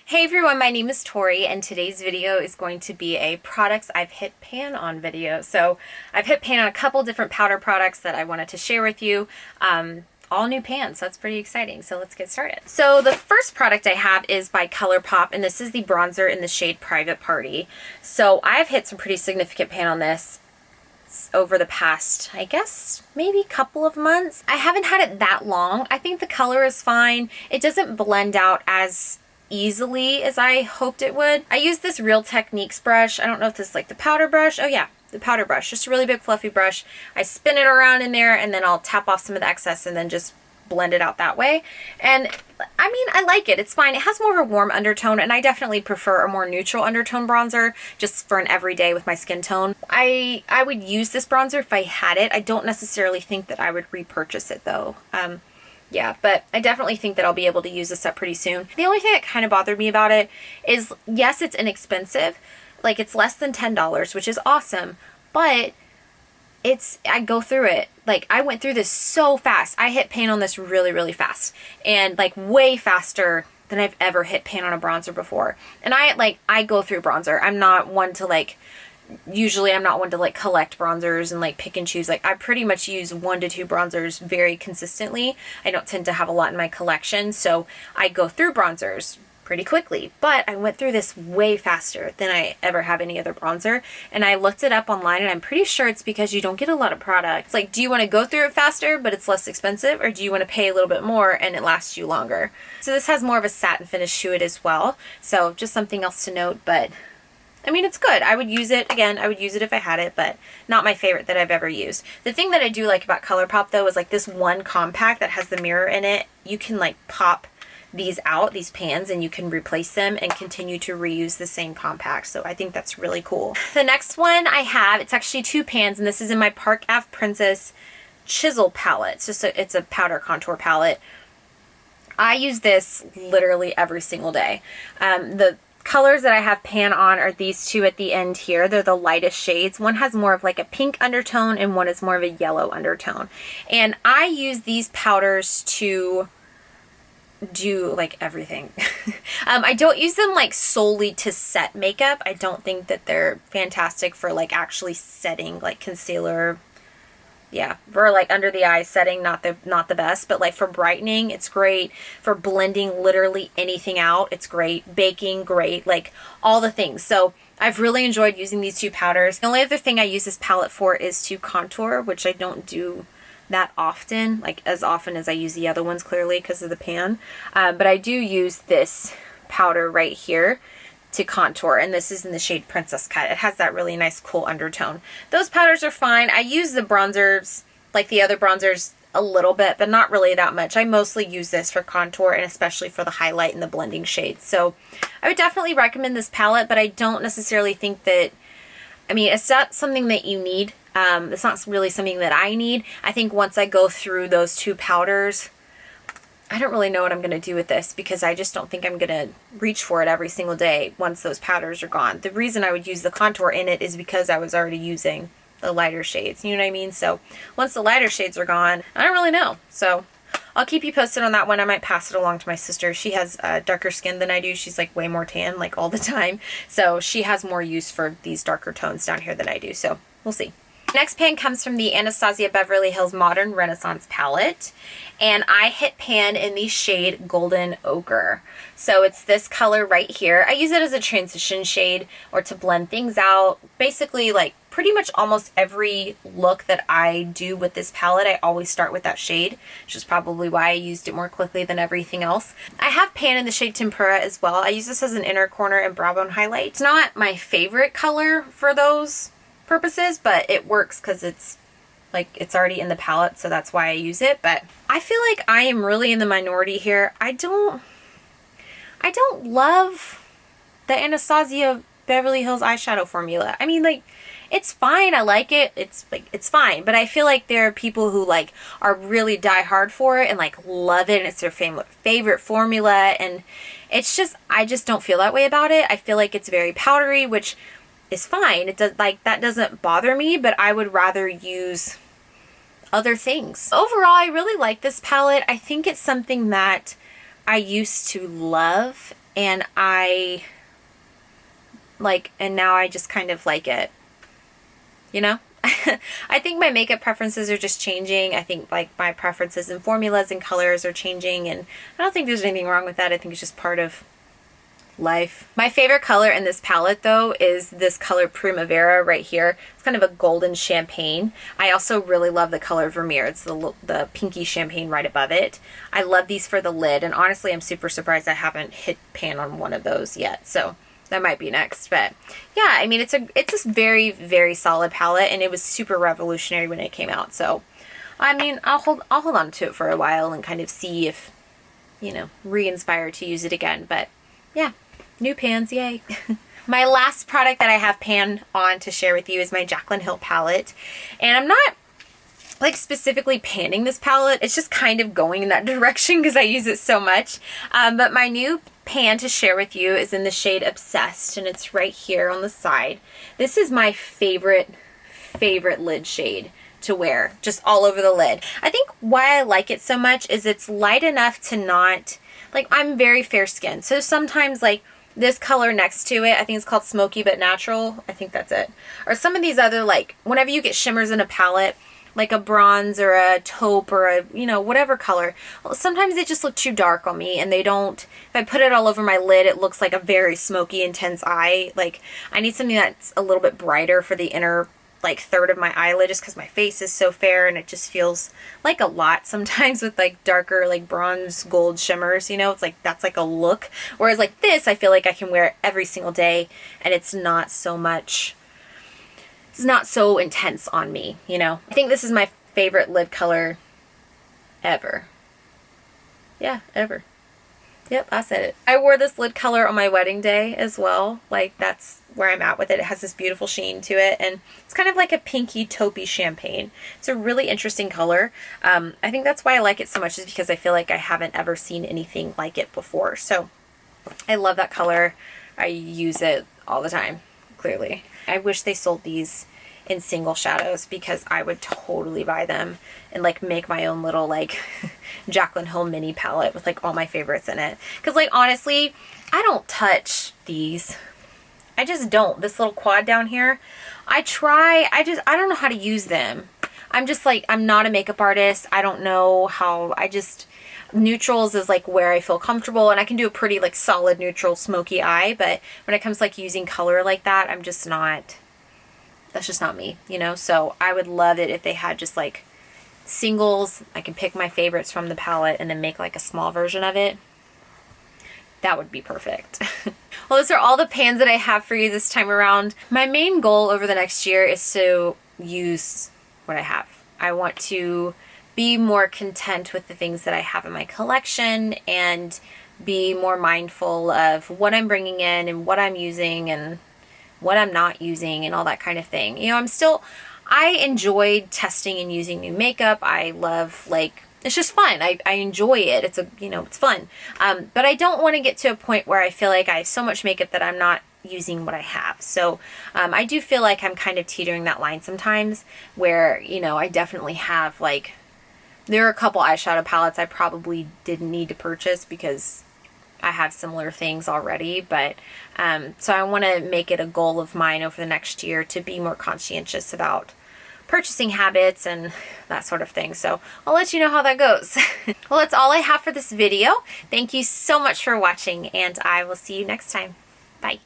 Hey everyone, my name is Tori and today's video is going to be a products I've hit pan on video. So I've hit pan on a couple different powder products that I wanted to share with you. All new pans, so that's pretty exciting. So let's get started. So the first product I have is by Colourpop, and this is the bronzer in the shade Private Party. So I've hit some pretty significant pan on this over the past, I guess, maybe couple of months. I haven't had it that long. I think the color is fine. It doesn't blend out as easily as I hoped it would. I use this Real Techniques brush. I don't know if this is like the powder brush. Oh yeah, the powder brush. Just a really big fluffy brush. I spin it around in there and then I'll tap off some of the excess and then just blend it out that way. And I mean, I like it. It's fine. It has more of a warm undertone and I definitely prefer a more neutral undertone bronzer just for an everyday with my skin tone. I would use this bronzer if I had it. I don't necessarily think that I would repurchase it though. Yeah, but I definitely think that I'll be able to use this up pretty soon. The only thing that kind of bothered me about it is, yes, it's inexpensive. Like, it's less than $10, which is awesome, but I go through it. Like, I went through this so fast. I hit pan on this really, really fast. And, like, way faster than I've ever hit pan on a bronzer before. And I go through bronzer. I'm not one to, like, usually I'm not one to like collect bronzers and like pick and choose. Like I pretty much use 1 to 2 bronzers very consistently. I don't tend to have a lot in my collection, so I go through bronzers pretty quickly. But I went through this way faster than I ever have any other bronzer, and I looked it up online and I'm pretty sure it's because you don't get a lot of product. It's like, do you want to go through it faster but it's less expensive, or do you want to pay a little bit more and it lasts you longer? So this has more of a satin finish to it as well, so just something else to note. But I mean, it's good. I would use it. Again, I would use it if I had it, but not my favorite that I've ever used. The thing that I do like about Colourpop, though, is like this one compact that has the mirror in it. You can like pop these out, these pans, and you can replace them and continue to reuse the same compact. So I think that's really cool. The next one I have, it's actually 2 pans, and this is in my Park Ave Princess Chisel palette. It's a powder contour palette. I use this literally every single day. The colors that I have pan on are these 2 at the end here. They're the lightest shades. One has more of like a pink undertone and one is more of a yellow undertone. And I use these powders to do like everything. I don't use them like solely to set makeup. I don't think that they're fantastic for like actually setting, like concealer. Yeah, for like under the eye setting, not the best, but like for brightening, it's great. For blending literally anything out, it's great. Baking, great, like all the things. So I've really enjoyed using these 2 powders. The only other thing I use this palette for is to contour, which I don't do that often, like as often as I use the other ones, clearly because of the pan. But I do use this powder right here to contour, and this is in the shade Princess Cut. It has that really nice cool undertone. Those powders are fine. I use the bronzers, like the other bronzers, a little bit, but not really that much. I mostly use this for contour and especially for the highlight and the blending shades. So I would definitely recommend this palette, but I don't necessarily think that, I mean, it's not something that you need. It's not really something that I need. I think once I go through those 2 powders, I don't really know what I'm going to do with this because I just don't think I'm going to reach for it every single day once those powders are gone. The reason I would use the contour in it is because I was already using the lighter shades. You know what I mean? So once the lighter shades are gone, I don't really know. So I'll keep you posted on that one. I might pass it along to my sister. She has darker skin than I do. She's like way more tan, like all the time. So she has more use for these darker tones down here than I do. So we'll see. Next pan comes from the Anastasia Beverly Hills Modern Renaissance palette, and I hit pan in the shade Golden Ochre. So it's this color right here. I use it as a transition shade or to blend things out. Basically, like pretty much almost every look that I do with this palette, I always start with that shade, which is probably why I used it more quickly than everything else. I have pan in the shade Tempura as well. I use this as an inner corner and brow bone highlight. It's not my favorite color for those purposes, but it works because it's like it's already in the palette, so that's why I use it. But I feel like I am really in the minority here. I don't love the Anastasia Beverly Hills eyeshadow formula. I mean, like, it's fine. I like it. It's fine. But I feel like there are people who like are really die hard for it and like love it and it's their favorite formula, and it's just, I just don't feel that way about it. I feel like it's very powdery, which is fine. It does, like, that doesn't bother me, but I would rather use other things. Overall, I really like this palette. I think it's something that I used to love and and now I just kind of like it, you know? I think my makeup preferences are just changing. I think like my preferences in formulas and colors are changing, and I don't think there's anything wrong with that. I think it's just part of life. My favorite color in this palette though is this color Primavera right here. It's kind of a golden champagne. I also really love the color Vermeer. It's the pinky champagne right above it. I love these for the lid, and honestly I'm super surprised I haven't hit pan on one of those yet. So that might be next. But yeah, I mean, it's this very, very solid palette, and it was super revolutionary when it came out. So I mean, I'll hold on to it for a while and kind of see if, you know, re-inspired to use it again. But yeah, new pans, yay. My last product that I have pan on to share with you is my Jaclyn Hill palette. And I'm not like specifically panning this palette. It's just kind of going in that direction because I use it so much. But my new pan to share with you is in the shade Obsessed, and it's right here on the side. This is my favorite lid shade to wear, just all over the lid. I think why I like it so much is it's light enough to not, like, I'm very fair skinned, so sometimes like this color next to it, I think it's called Smoky But Natural, I think that's it, or some of these other, like, whenever you get shimmers in a palette, like a bronze or a taupe or a, you know, whatever color, well, sometimes they just look too dark on me, and they don't, if I put it all over my lid, it looks like a very smoky, intense eye. Like, I need something that's a little bit brighter for the inner, like, third of my eyelid, just because my face is so fair, and it just feels like a lot sometimes with, like, darker, like, bronze gold shimmers, you know? It's like, that's like a look. Whereas, like, this, I feel like I can wear it every single day, and it's not so much, it's not so intense on me, you know? I think this is my favorite lid color ever. Yeah, ever. Yep, I said it. I wore this lid color on my wedding day as well. Like, that's where I'm at with it. It has this beautiful sheen to it, and it's kind of like a pinky taupey champagne. It's a really interesting color. I think that's why I like it so much, is because I feel like I haven't ever seen anything like it before. So I love that color. I use it all the time, clearly. I wish they sold these in single shadows, because I would totally buy them and like make my own little like Jaclyn Hill mini palette with like all my favorites in it. Because like honestly, I don't touch these. I just don't. This little quad down here, I don't know how to use them. I'm just like, I'm not a makeup artist. I don't know how, neutrals is like where I feel comfortable, and I can do a pretty like solid neutral smoky eye, but when it comes to like using color like that, I'm just not, that's just not me, you know? So I would love it if they had just like singles. I can pick my favorites from the palette and then make like a small version of it. That would be perfect. Well, those are all the pans that I have for you this time around. My main goal over the next year is to use what I have. I want to be more content with the things that I have in my collection, and be more mindful of what I'm bringing in and what I'm using and what I'm not using and all that kind of thing. You know, I enjoyed testing and using new makeup. I love, like, it's just fun. I enjoy it. It's it's fun. But I don't want to get to a point where I feel like I have so much makeup that I'm not using what I have. So I do feel like I'm kind of teetering that line sometimes, where, you know, I definitely have, like, there are a couple eyeshadow palettes I probably didn't need to purchase because I have similar things already, but so I want to make it a goal of mine over the next year to be more conscientious about purchasing habits and that sort of thing. So I'll let you know how that goes. Well, that's all I have for this video. Thank you so much for watching, and I will see you next time. Bye.